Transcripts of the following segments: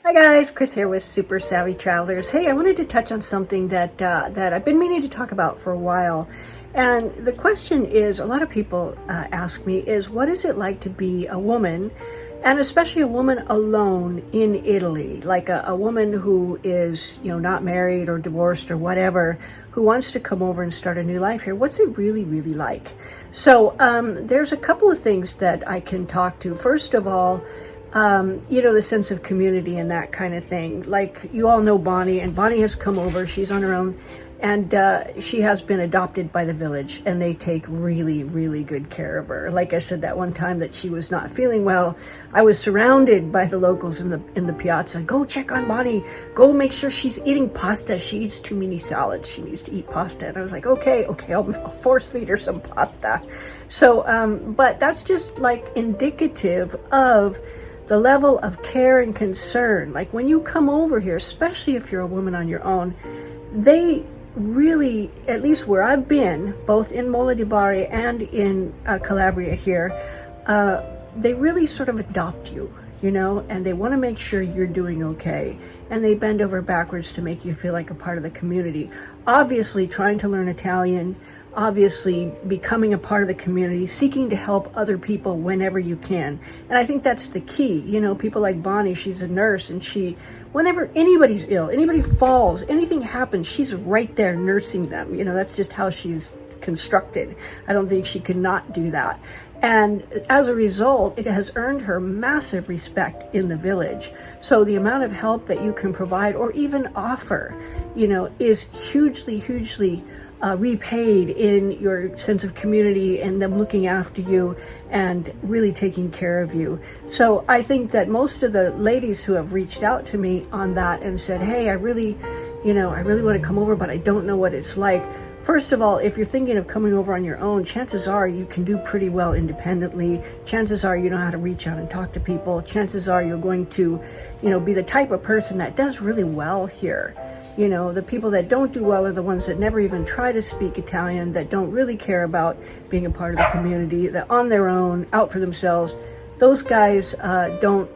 Hi guys, Chris here with Super Savvy Travelers. Hey, I wanted to touch on something that I've been meaning to talk about for a while. And the question is, a lot of people ask me, is what is it like to be a woman, and especially a woman alone in Italy, like a woman who is, not married or divorced or whatever, who wants to come over and start a new life here. What's it really, really like? So there's a couple of things that I can talk to. First of all, the sense of community and that kind of thing. Like, you all know Bonnie, and Bonnie has come over. She's on her own, and she has been adopted by the village, and they take really, really good care of her. Like I said, that one time that she was not feeling well, I was surrounded by the locals in the piazza. Go check on Bonnie. Go make sure she's eating pasta. She eats too many salads. She needs to eat pasta. And I was like, okay, I'll force feed her some pasta. So, but that's just like indicative of the level of care and concern. Like, when you come over here, especially if you're a woman on your own, they really, at least where I've been, both in Mola di Bari and in Calabria here, they really sort of adopt you, and they want to make sure you're doing okay. And they bend over backwards to make you feel like a part of the community. Obviously, trying to learn Italian, obviously becoming a part of the community, seeking to help other people whenever you can. And I think that's the key. People like Bonnie, she's a nurse, and whenever anybody's ill, anybody falls, anything happens, she's right there nursing them. That's just how she's constructed. I don't think she could not do that. And as a result, it has earned her massive respect in the village. So the amount of help that you can provide or even offer, is hugely, hugely repaid in your sense of community and them looking after you and really taking care of you. So I think that most of the ladies who have reached out to me on that and said, hey, I really want to come over, but I don't know what it's like. First of all, if you're thinking of coming over on your own, chances are you can do pretty well independently. Chances are you know how to reach out and talk to people. Chances are you're going to, be the type of person that does really well here. The people that don't do well are the ones that never even try to speak Italian, that don't really care about being a part of the community, that on their own, out for themselves. Those guys don't,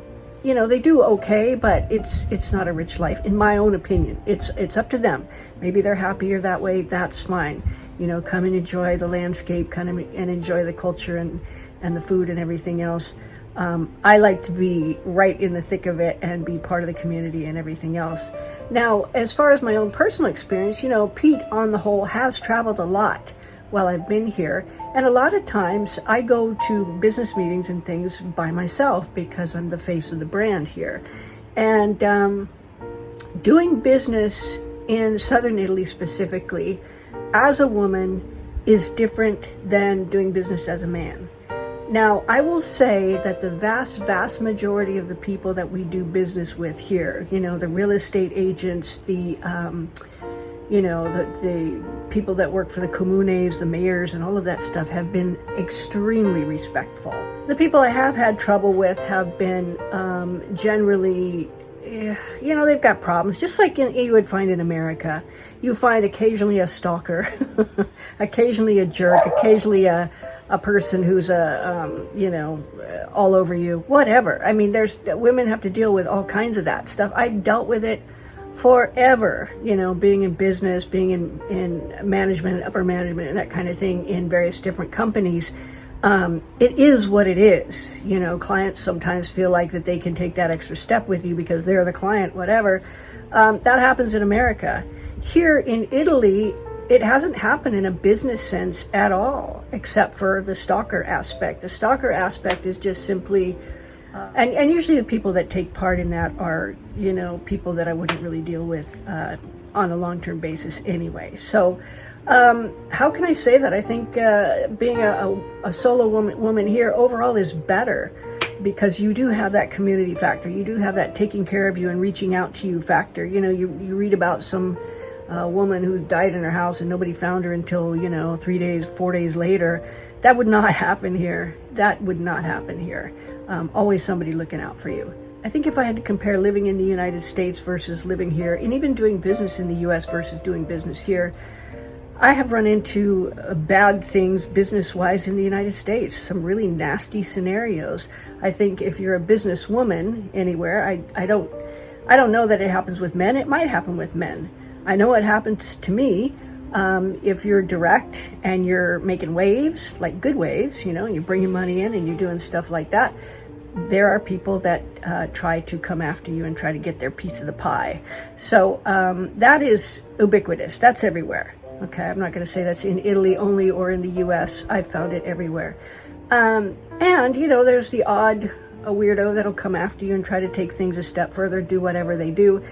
they do okay, but it's not a rich life, in my own opinion. It's up to them. Maybe they're happier that way. That's fine. Come and enjoy the landscape, and enjoy the culture and the food and everything else. I like to be right in the thick of it and be part of the community and everything else. Now, as far as my own personal experience, Pete, on the whole, has traveled a lot while I've been here. And a lot of times I go to business meetings and things by myself because I'm the face of the brand here. And doing business in southern Italy specifically, as a woman, is different than doing business as a man. Now, I will say that the vast, vast majority of the people that we do business with here, the real estate agents, the people that work for the comunes, the mayors, and all of that stuff have been extremely respectful. The people I have had trouble with have been generally, they've got problems, just like you would find in America. You find occasionally a stalker, occasionally a jerk, occasionally a person who's all over you, whatever. I mean, women have to deal with all kinds of that stuff. I've dealt with it forever, being in business, being in management, upper management, and that kind of thing in various different companies. It is what it is. Clients sometimes feel like that they can take that extra step with you because they're the client, whatever. That happens in America. Here in Italy, it hasn't happened in a business sense at all, except for the stalker aspect. The stalker aspect is just simply, and usually the people that take part in that are, people that I wouldn't really deal with on a long-term basis anyway. So how can I say that? I think being a solo woman here overall is better, because you do have that community factor. You do have that taking care of you and reaching out to you factor. You read about some woman who died in her house and nobody found her until 3 days, 4 days later. That would not happen here. That would not happen here. Always somebody looking out for you. I think if I had to compare living in the United States versus living here, and even doing business in the US versus doing business here, I have run into bad things business-wise in the United States, some really nasty scenarios. I think if you're a businesswoman anywhere, I don't know that it happens with men. It might happen with men. I know it happens to me. If you're direct and you're making waves, like good waves, you know, you're bringing money in and you're doing stuff like that, there are people that try to come after you and try to get their piece of the pie. So that is ubiquitous. That's everywhere. Okay, I'm not going to say that's in Italy only or in the US. I've found it everywhere. And, you know, there's the odd a weirdo that'll come after you and try to take things a step further, do whatever they do.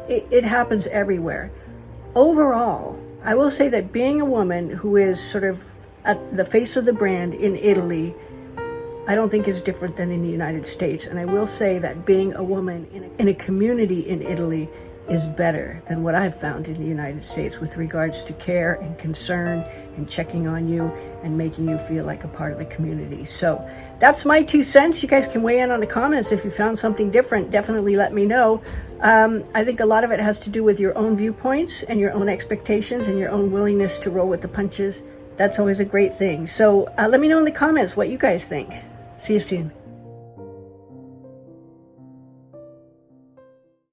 It happens everywhere. Overall, I will say that being a woman who is sort of at the face of the brand in Italy, I don't think is different than in the United States. And I will say that being a woman in a community in Italy is better than what I've found in the United States with regards to care and concern and checking on you and making you feel like a part of the community. So that's my 2 cents. You guys can weigh in on the comments if you found something different. Definitely let me know. I think a lot of it has to do with your own viewpoints and your own expectations and your own willingness to roll with the punches. That's always a great thing. So let me know in the comments what you guys think. See you soon.